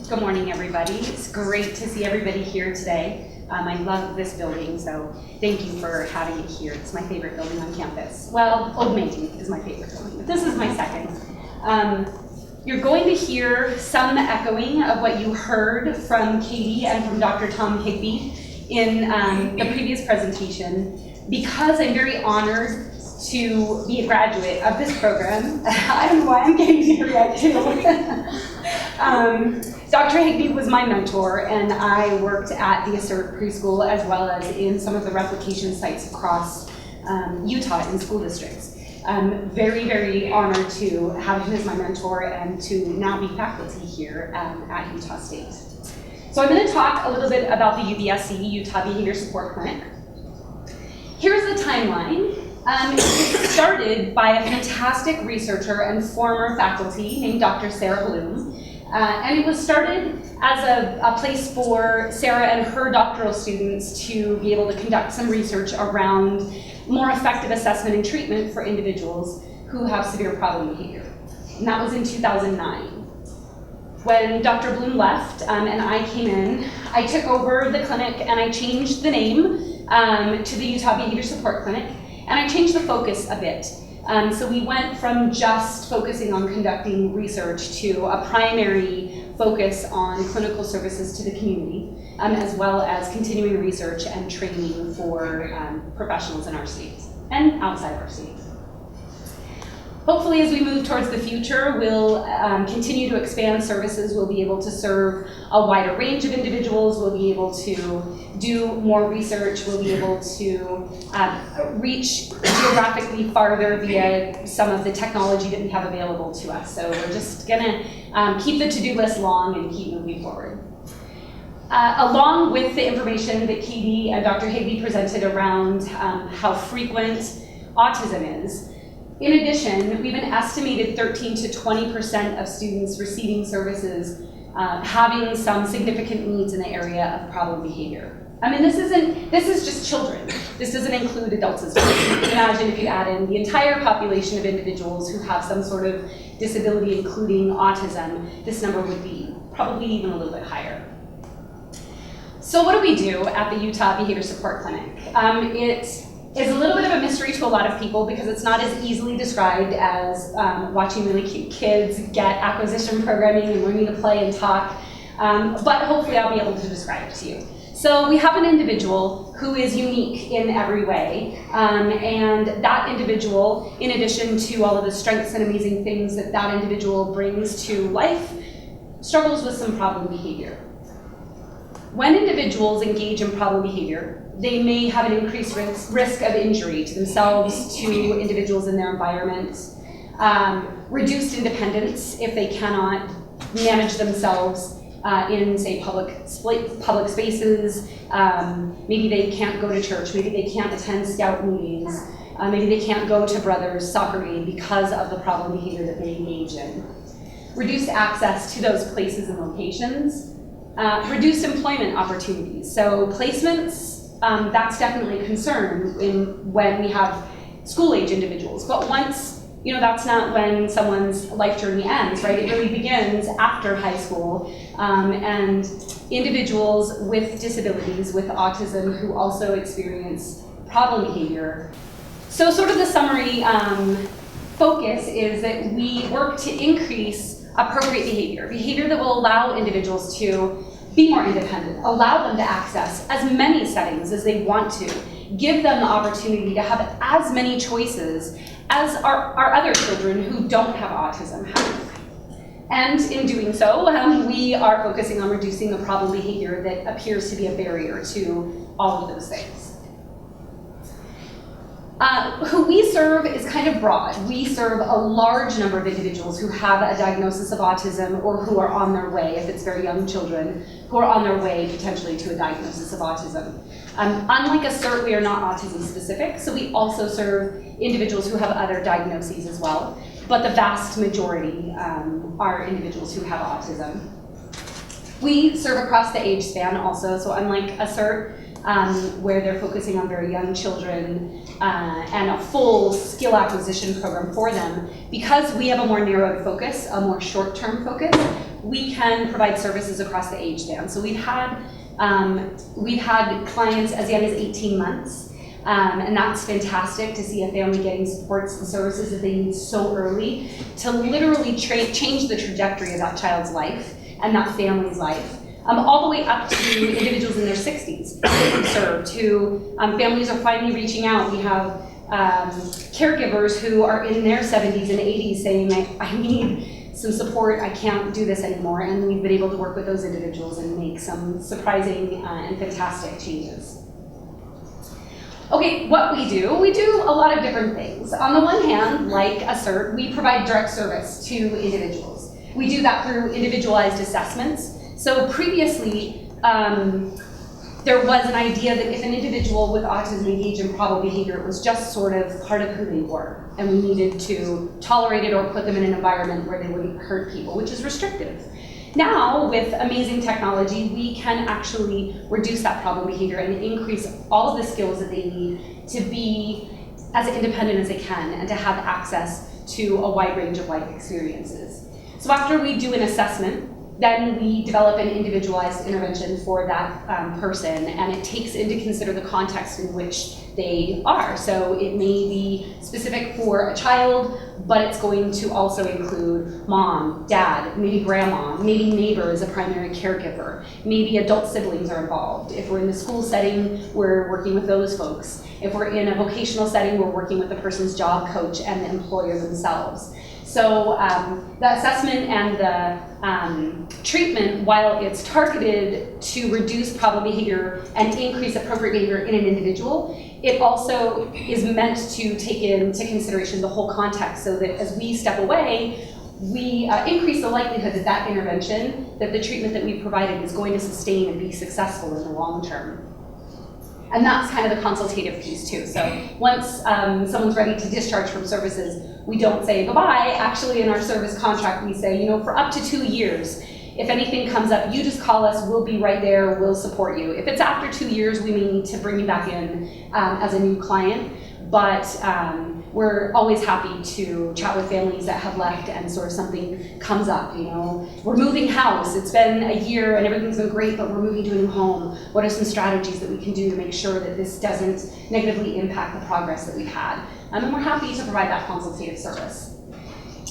Good morning, everybody. It's great to see everybody here today. I love this building, so thank you for having it here. It's my favorite building on campus. Well, Old Main is my favorite building, but this is my second. You're going to hear some echoing of what you heard from Katie and from Dr. Tom Higbee in the previous presentation. Because I'm very honored to be a graduate of this program, I don't know why I'm getting teary-eyed too. Dr. Higbee was my mentor, and I worked at the Assert preschool as well as in some of the replication sites across Utah in school districts. I'm very, very honored to have him as my mentor and to now be faculty here at Utah State. So I'm going to talk a little bit about the UBSC, Utah Behavior Support Clinic. Here's the timeline. It started by a fantastic researcher and former faculty named Dr. Sarah Bloom. And it was started as a place for Sarah and her doctoral students to be able to conduct some research around more effective assessment and treatment for individuals who have severe problem behavior. And that was in 2009. When Dr. Bloom left and I came in, I took over the clinic and I changed the name to the Utah Behavior Support Clinic, and I changed the focus a bit. So we went from just focusing on conducting research to a primary focus on clinical services to the community, as well as continuing research and training for professionals in our state and outside our state. Hopefully, as we move towards the future, we'll continue to expand services. We'll be able to serve a wider range of individuals. We'll be able to do more research. We'll be able to reach geographically farther via some of the technology that we have available to us. So we're just gonna keep the to-do list long and keep moving forward. Along with the information that Katie and Dr. Higbee presented around how frequent autism is, in addition, we've an estimated 13 to 20% of students receiving services having some significant needs in the area of problem behavior. I mean, this is just children. This doesn't include adults as well. Imagine if you add in the entire population of individuals who have some sort of disability, including autism, this number would be probably even a little bit higher. So what do we do at the Utah Behavior Support Clinic? It is a little bit of a mystery to a lot of people because it's not as easily described as watching really cute kids get acquisition programming and learning to play and talk, but hopefully I'll be able to describe it to you. So we have an individual who is unique in every way, and that individual, in addition to all of the strengths and amazing things that that individual brings to life, struggles with some problem behavior. When individuals engage in problem behavior, they may have an increased risk of injury to themselves, to individuals in their environment, reduced independence if they cannot manage themselves in, say, public spaces. Maybe they can't go to church, maybe they can't attend scout meetings, maybe they can't go to Brothers soccer game because of the problem behavior that they engage in. Reduced access to those places and locations. Reduced employment opportunities. So placements, that's definitely a concern when we have school-age individuals. But once, that's not when someone's life journey ends, right? It really begins after high school. And individuals with disabilities, with autism, who also experience problem behavior. So sort of the summary focus is that we work to increase appropriate behavior that will allow individuals to be more independent, allow them to access as many settings as they want to, give them the opportunity to have as many choices as our other children who don't have autism have. And in doing so, we are focusing on reducing the problem behavior that appears to be a barrier to all of those things. Who we serve is kind of broad. We serve a large number of individuals who have a diagnosis of autism or who are on their way, if it's very young children, who are on their way potentially to a diagnosis of autism. Unlike Assert, we are not autism specific, so we also serve individuals who have other diagnoses as well, but the vast majority are individuals who have autism. We serve across the age span also, so unlike Assert, where they're focusing on very young children and a full skill acquisition program for them. Because we have a more narrowed focus, a more short-term focus, we can provide services across the age span. So we've had clients as young as 18 months, and that's fantastic to see a family getting supports and services that they need so early to literally change the trajectory of that child's life and that family's life. All the way up to individuals in their 60s that we've served, who families are finally reaching out. We have caregivers who are in their 70s and 80s saying, I need some support, I can't do this anymore, and we've been able to work with those individuals and make some surprising and fantastic changes. Okay, what we do a lot of different things. On the one hand, like ASSERT, we provide direct service to individuals. We do that through individualized assessments. So previously, there was an idea that if an individual with autism engaged in problem behavior, it was just sort of part of who they were, and we needed to tolerate it or put them in an environment where they wouldn't hurt people, which is restrictive. Now, with amazing technology, we can actually reduce that problem behavior and increase all of the skills that they need to be as independent as they can and to have access to a wide range of life experiences. So after we do an assessment, then we develop an individualized intervention for that person, and it takes into consider the context in which they are. So it may be specific for a child, but it's going to also include mom, dad, maybe grandma, maybe neighbor as a primary caregiver, maybe adult siblings are involved. If we're in the school setting, we're working with those folks. If we're in a vocational setting, we're working with the person's job coach and the employer themselves. So the assessment and the treatment, while it's targeted to reduce problem behavior and increase appropriate behavior in an individual, it also is meant to take into consideration the whole context so that as we step away, we increase the likelihood that that intervention, that the treatment that we provided is going to sustain and be successful in the long term. And that's kind of the consultative piece too. So once someone's ready to discharge from services, we don't say bye-bye. Actually, in our service contract, we say, for up to 2 years, if anything comes up, you just call us, we'll be right there, we'll support you. If it's after 2 years, we may need to bring you back in as a new client, but we're always happy to chat with families that have left and sort of something comes up, We're moving house, it's been a year and everything's been great, but we're moving to a new home. What are some strategies that we can do to make sure that this doesn't negatively impact the progress that we've had? And we're happy to provide that consultative service.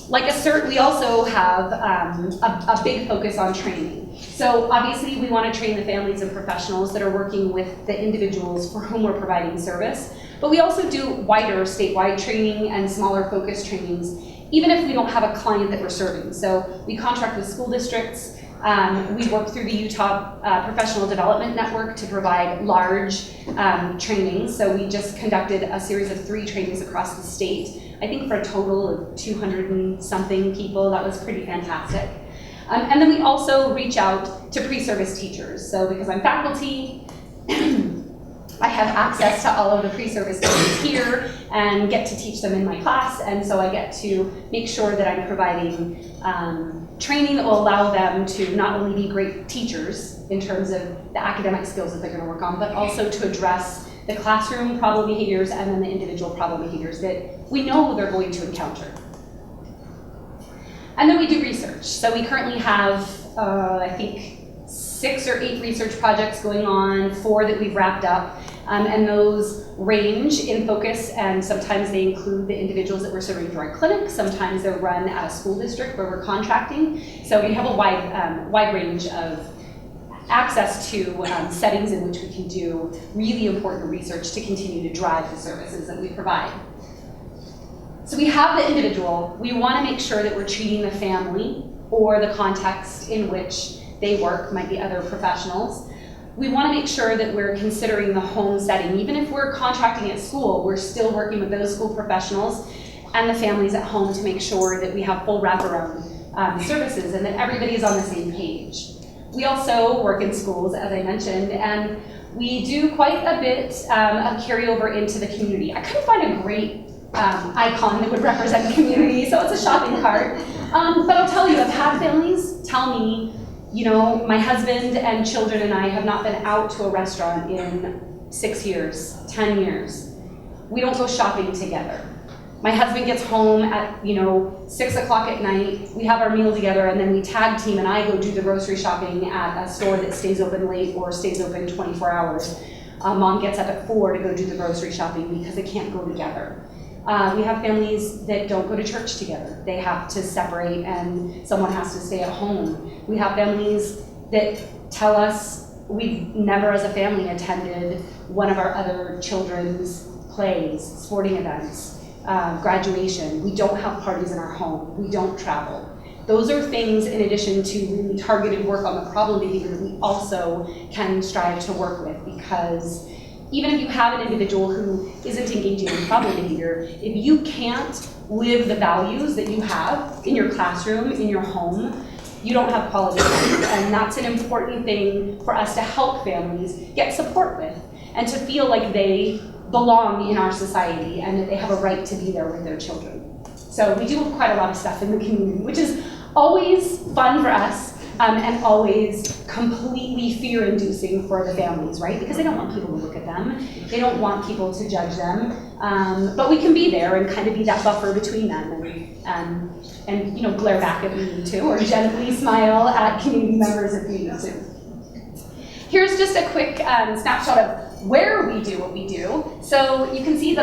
Like ASSERT, we also have a big focus on training. So obviously we want to train the families and professionals that are working with the individuals for whom we're providing service, but we also do wider statewide training and smaller focus trainings, even if we don't have a client that we're serving. So we contract with school districts. We work through the Utah Professional Development Network to provide large trainings. So we just conducted a series of 3 trainings across the state, I think for a total of 200 and something people. That was pretty fantastic. And then we also reach out to pre-service teachers. So because I'm faculty, I have access to all of the pre-service teachers here and get to teach them in my class, and so I get to make sure that I'm providing training that will allow them to not only be great teachers in terms of the academic skills that they're going to work on, but also to address the classroom problem behaviors and then the individual problem behaviors that we know they're going to encounter. And then we do research. So we currently have, I think, 6 or 8 research projects going on, 4 that we've wrapped up, and those range in focus, and sometimes they include the individuals that we're serving through our clinic, sometimes they're run at a school district where we're contracting. So we have a wide range of access to settings in which we can do really important research to continue to drive the services that we provide. So we have the individual. We want to make sure that we're treating the family or the context in which they work, might be other professionals. We want to make sure that we're considering the home setting. Even if we're contracting at school, we're still working with those school professionals and the families at home to make sure that we have full wraparound services and that everybody is on the same page. We also work in schools, as I mentioned, and we do quite a bit of carryover into the community. I couldn't find a great icon that would represent the community, so it's a shopping cart. But I'll tell you, I've had families tell me You know, my husband and children and I have not been out to a restaurant in 6 years, 10 years. We don't go shopping together. My husband gets home at, 6 o'clock at night, we have our meal together, and then we tag team and I go do the grocery shopping at a store that stays open late or stays open 24 hours. Mom gets up at 4 to go do the grocery shopping because they can't go together. We have families that don't go to church together. They have to separate and someone has to stay at home. We have families that tell us we've never as a family attended one of our other children's plays, sporting events, graduation. We don't have parties in our home. We don't travel. Those are things in addition to really targeted work on the problem behavior that we also can strive to work with, because even if you have an individual who isn't engaging in problem behavior, if you can't live the values that you have in your classroom, in your home, you don't have quality life. And that's an important thing for us to help families get support with and to feel like they belong in our society and that they have a right to be there with their children. So we do quite a lot of stuff in the community, which is always fun for us and always completely fear-inducing for the families, right? Because they don't want people to look at them. They don't want people to judge them. But we can be there and kind of be that buffer between them and glare back if we need to, or gently smile at community members if we need to. Here's just a quick snapshot of where we do what we do. So you can see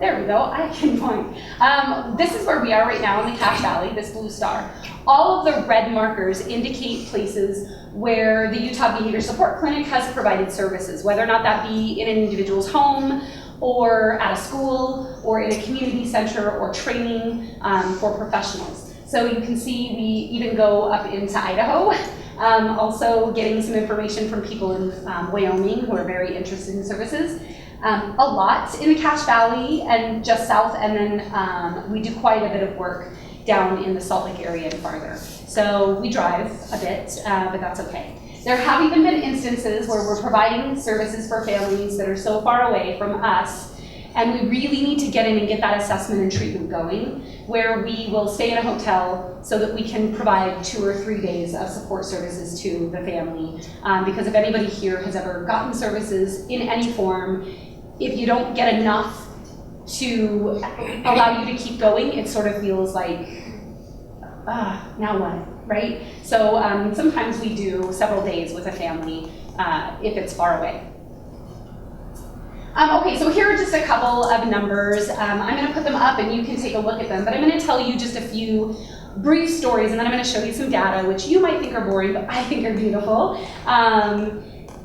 there we go, I can point. This is where we are right now in the Cache Valley, this blue star. All of the red markers indicate places where the Utah Behavior Support Clinic has provided services, whether or not that be in an individual's home, or at a school, or in a community center, or training for professionals. So you can see we even go up into Idaho, also getting some information from people in Wyoming who are very interested in services. A lot in the Cache Valley and just south, and then we do quite a bit of work down in the Salt Lake area and farther. So we drive a bit, but that's okay. There have even been instances where we're providing services for families that are so far away from us, and we really need to get in and get that assessment and treatment going, where we will stay in a hotel so that we can provide 2 or 3 days of support services to the family. Because if anybody here has ever gotten services in any form, if you don't get enough to allow you to keep going, it sort of feels like, now what, right? So sometimes we do several days with a family if it's far away. Okay, so here are just a couple of numbers. I'm going to put them up and you can take a look at them, but I'm going to tell you just a few brief stories, and then I'm going to show you some data, which you might think are boring, but I think are beautiful.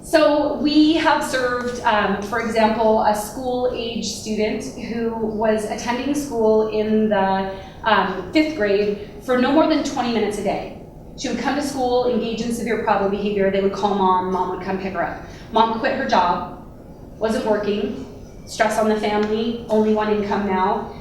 So we have served, for example, a school-age student who was attending school in the 5th grade for no more than 20 minutes a day. She would come to school, engage in severe problem behavior, they would call mom, mom would come pick her up. Mom quit her job, wasn't working, stress on the family, only one income now.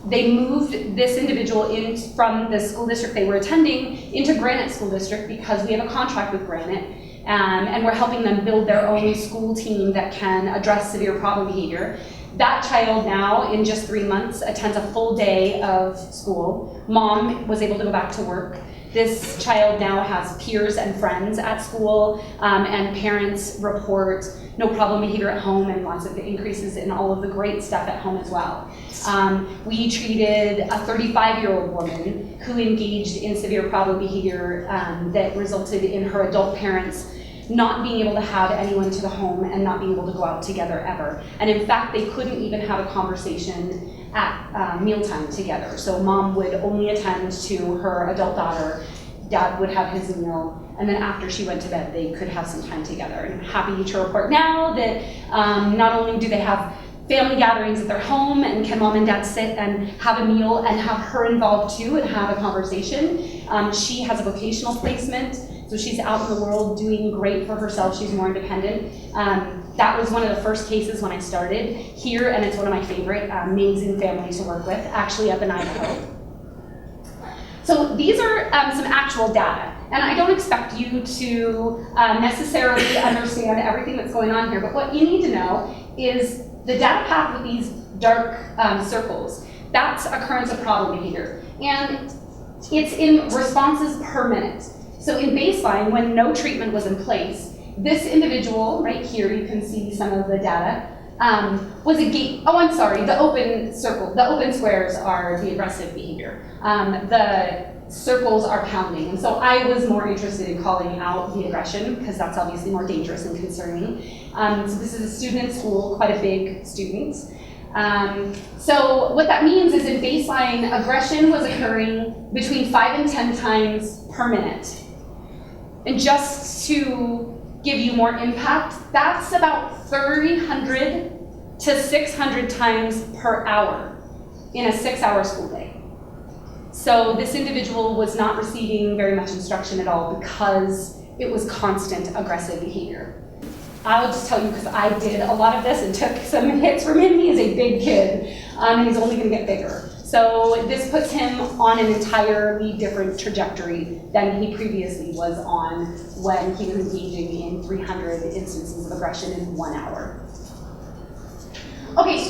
They moved this individual in from the school district they were attending into Granite School District because we have a contract with Granite. And we're helping them build their own school team that can address severe problem behavior. That child now, in just 3 months, attends a full day of school. Mom was able to go back to work. This child now has peers and friends at school, and parents report no problem behavior at home and lots of increases in all of the great stuff at home as well. We treated a 35-year-old woman who engaged in severe problem behavior that resulted in her adult parents not being able to have anyone to the home and not being able to go out together ever. And in fact, they couldn't even have a conversation at mealtime together. So mom would only attend to her adult daughter, dad would have his meal, and then after she went to bed, they could have some time together. And I'm happy to report now that not only do they have family gatherings at their home and can mom and dad sit and have a meal and have her involved too and have a conversation. She has a vocational placement, so she's out in the world doing great for herself. She's more independent. That was one of the first cases when I started here, and it's one of my favorite amazing families to work with, actually up in Idaho. So these are some actual data, and I don't expect you to necessarily understand everything that's going on here, but what you need to know is the data path with these dark circles. That's occurrence of problem behavior. And It's in responses per minute. So in baseline, when no treatment was in place, this individual, right here, you can see some of the data, was the open circle, the open squares are the aggressive behavior. The circles are pounding. And so I was more interested in calling out the aggression because that's obviously more dangerous and concerning. So this is a student in school, quite a big student. So what that means is in baseline, aggression was occurring between 5 and 10 times per minute. And just to give you more impact, that's about 300 to 600 times per hour in a 6-hour school day. So this individual was not receiving very much instruction at all because it was constant aggressive behavior. I'll just tell you, because I did a lot of this and took some hits from him. He is a big kid, and he's only going to get bigger. So this puts him on an entirely different trajectory than he previously was on when he was engaging in 300 instances of aggression in 1 hour. Okay,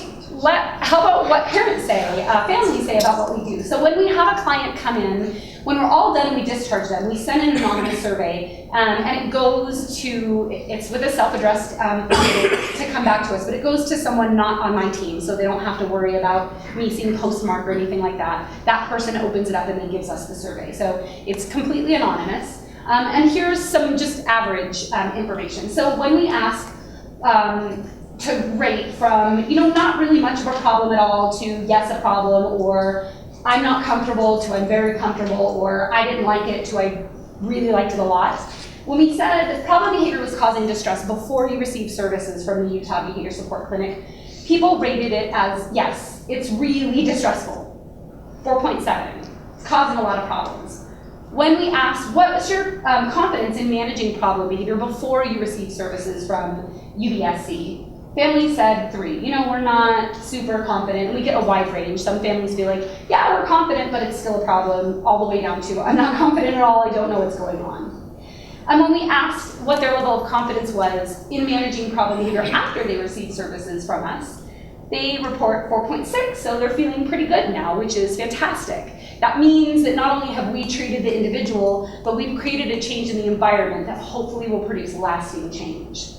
how about what parents say, families say about what we do? So when we have a client come in, when we're all done and we discharge them, we send an anonymous survey, and it goes to, it's with a self-addressed to come back to us, but it goes to someone not on my team, so they don't have to worry about me seeing postmark or anything like that. That person opens it up and then gives us the survey. So it's completely anonymous. And here's some just average information. So when we ask to rate from, not really much of a problem at all to yes, a problem, or I'm not comfortable to I'm very comfortable, or I didn't like it to I really liked it a lot. When we said the problem behavior was causing distress before you received services from the Utah Behavior Support Clinic, people rated it as, yes, it's really distressful, 4.7. It's causing a lot of problems. When we asked, what was your confidence in managing problem behavior before you received services from UBSC? Families said 3. We're not super confident, and we get a wide range. Some families feel like, yeah, we're confident, but it's still a problem, all the way down to, I'm not confident at all, I don't know what's going on. And when we asked what their level of confidence was in managing problem behavior after they received services from us, they report 4.6, so they're feeling pretty good now, which is fantastic. That means that not only have we treated the individual, but we've created a change in the environment that hopefully will produce lasting change.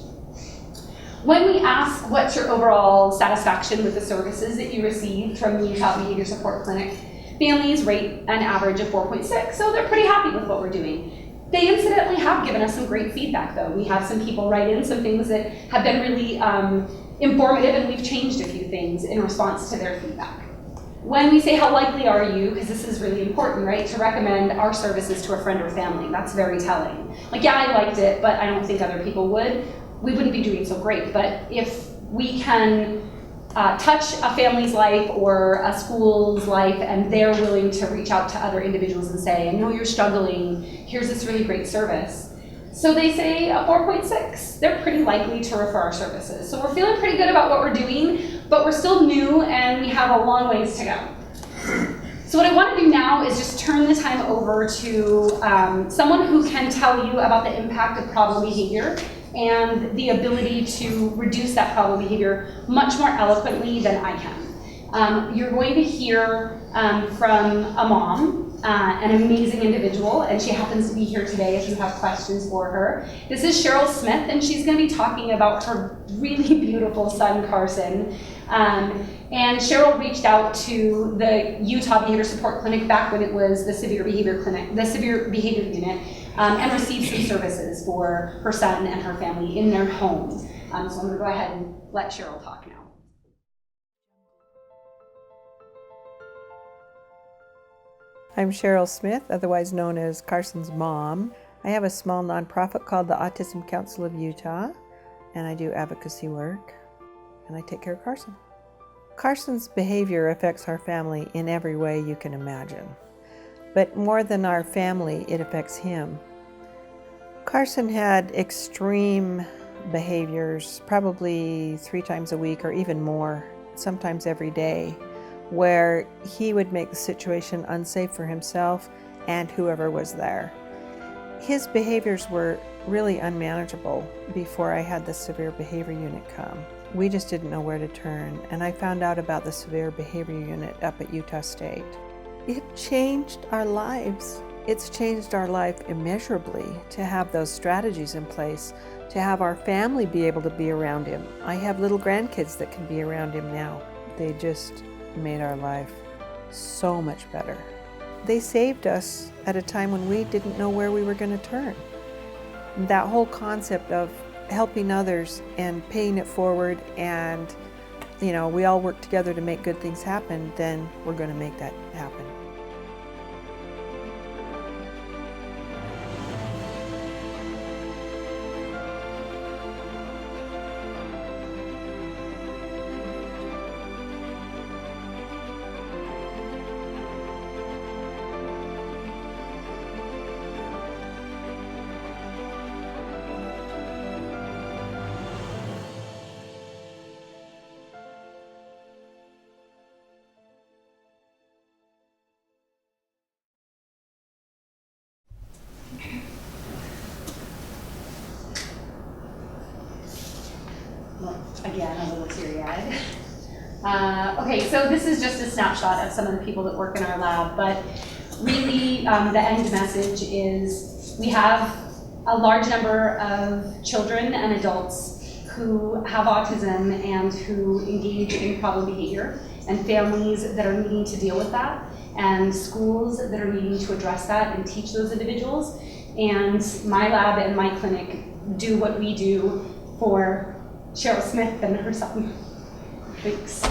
When we ask what's your overall satisfaction with the services that you received from the Utah Behavior Support Clinic, families rate an average of 4.6, so they're pretty happy with what we're doing. They incidentally have given us some great feedback though. We have some people write in some things that have been really informative, and we've changed a few things in response to their feedback. When we say how likely are you, because this is really important, right, to recommend our services to a friend or family, that's very telling. Like, yeah, I liked it, but I don't think other people would. We wouldn't be doing so great. But if we can touch a family's life or a school's life, and they're willing to reach out to other individuals and say, I know you're struggling, here's this really great service. So they say a 4.6. They're pretty likely to refer our services. So we're feeling pretty good about what we're doing, but we're still new and we have a long ways to go. So what I want to do now is just turn the time over to someone who can tell you about the impact of problem behavior and the ability to reduce that problem behavior much more eloquently than I can. You're going to hear from a mom, an amazing individual, and she happens to be here today if you have questions for her. This is Cheryl Smith, and she's going to be talking about her really beautiful son, Carson. And Cheryl reached out to the Utah Behavior Support Clinic back when it was the Severe Behavior Clinic, the Severe Behavior Unit, and received some services for her son and her family in their home. So I'm going to go ahead and let Cheryl talk now. I'm Cheryl Smith, otherwise known as Carson's mom. I have a small nonprofit called the Autism Council of Utah, and I do advocacy work, and I take care of Carson. Carson's behavior affects our family in every way you can imagine. But more than our family, it affects him. Carson had extreme behaviors, probably 3 times a week or even more, sometimes every day, where he would make the situation unsafe for himself and whoever was there. His behaviors were really unmanageable before I had the Severe Behavior Unit come. We just didn't know where to turn, and I found out about the Severe Behavior Unit up at Utah State. It changed our lives. It's changed our life immeasurably to have those strategies in place, to have our family be able to be around him. I have little grandkids that can be around him now. They just made our life so much better. They saved us at a time when we didn't know where we were going to turn. That whole concept of helping others and paying it forward, and we all work together to make good things happen, then we're going to make that happen. Again, a little teary-eyed. Okay, so this is just a snapshot of some of the people that work in our lab, but really the end message is we have a large number of children and adults who have autism and who engage in problem behavior, and families that are needing to deal with that, and schools that are needing to address that and teach those individuals. And my lab and my clinic do what we do for Cheryl Smith and her son. Thanks.